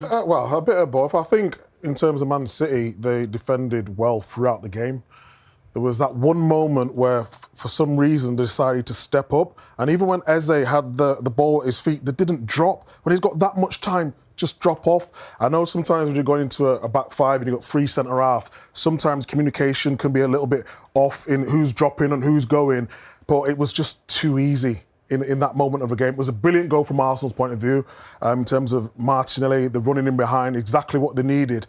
Well, a bit of both. I think in terms of Man City, they defended well throughout the game. There was that one moment where, for some reason, they decided to step up. And even when Eze had the ball at his feet, they didn't drop. When he's got that much time, just drop off. I know sometimes when you're going into a back five and you've got three centre-half, sometimes communication can be a little bit off in who's dropping and who's going. But it was just too easy in that moment of the game. It was a brilliant goal from Arsenal's point of view, in terms of Martinelli, the running in behind, exactly what they needed.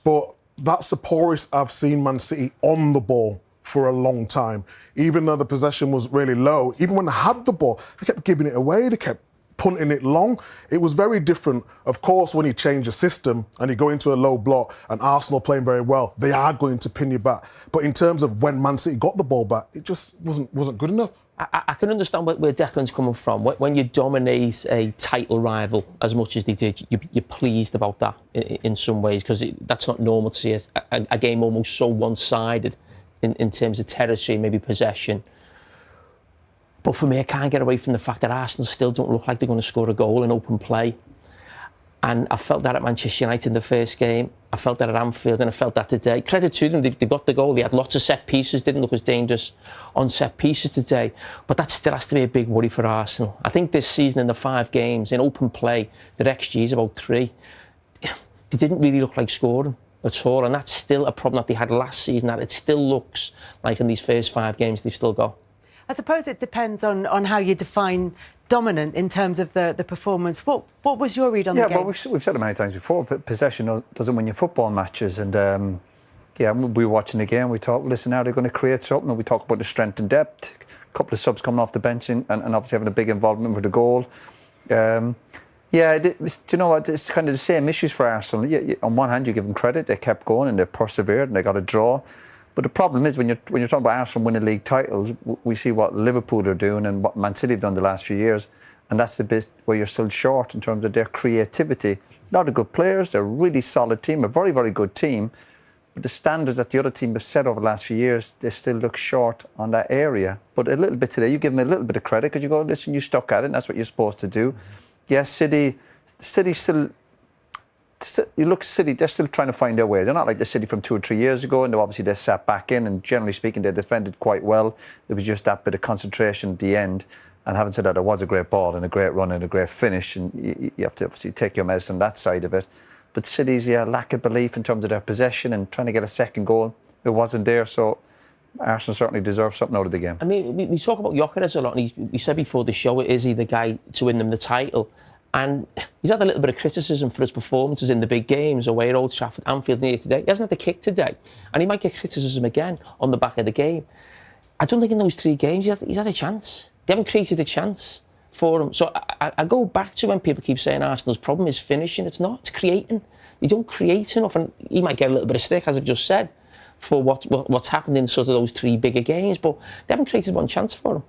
But that's the poorest I've seen Man City on the ball for a long time. Even though the possession was really low, even when they had the ball, they kept giving it away, they kept punting it long. It was very different. Of course, when you change a system and you go into a low block and Arsenal playing very well, they are going to pin you back. But in terms of when Man City got the ball back, it just wasn't good enough. I can understand where Declan's coming from. When you dominate a title rival as much as they did, you're pleased about that in some ways, because that's not normal to see a game almost so one-sided in terms of territory, maybe possession. But for me, I can't get away from the fact that Arsenal still don't look like they're going to score a goal in open play. And I felt that at Manchester United in the first game. I felt that at Anfield, and I felt that today. Credit to them, they've got the goal. They had lots of set pieces, didn't look as dangerous on set pieces today. But that still has to be a big worry for Arsenal. I think this season in the 5 games, in open play, their XG is about 3. They didn't really look like scoring at all. And that's still a problem that they had last season, that it still looks like in these first 5 games they've still got. I suppose it depends on how you define dominant in terms of the performance. What was your read on the game? Yeah, well, we've said it many times before, but possession doesn't win your football matches. And, yeah, we were watching the game, we thought, listen, now they're going to create something. And we talk about the strength and depth, a couple of subs coming off the bench and obviously having a big involvement with the goal. Yeah, do you know what? It's kind of the same issues for Arsenal. On one hand, you give them credit, they kept going and they persevered and they got a draw. But the problem is when you're talking about Arsenal winning league titles, we see what Liverpool are doing and what Man City have done the last few years, and that's the bit where you're still short in terms of their creativity. A lot of good players, they're a really solid team, a very, very good team, but the standards that the other team have set over the last few years, they still look short on that area. But a little bit today, you give them a little bit of credit because you go, listen, you stuck at it, and that's what you're supposed to do. Yes, City still. You look City, they're still trying to find their way. They're not like the City from 2 or 3 years ago, and obviously they sat back in, and generally speaking, they defended quite well. It was just that bit of concentration at the end. And having said that, there was a great ball and a great run and a great finish, and you have to obviously take your medicine on that side of it. But City's lack of belief in terms of their possession and trying to get a second goal, it wasn't there. So Arsenal certainly deserve something out of the game. I mean, we talk about Gyökeres a lot, and we said before the show, is he the guy to win them the title? And he's had a little bit of criticism for his performances in the big games away at Old Trafford, Anfield, near today. He hasn't had the kick today, and he might get criticism again on the back of the game. I don't think in those 3 games he's had a chance. They haven't created a chance for him. So I go back to when people keep saying Arsenal's problem is finishing. It's not. It's creating. They don't create enough, and he might get a little bit of stick, as I've just said, for what's happened in sort of those 3 bigger games. But they haven't created one chance for him.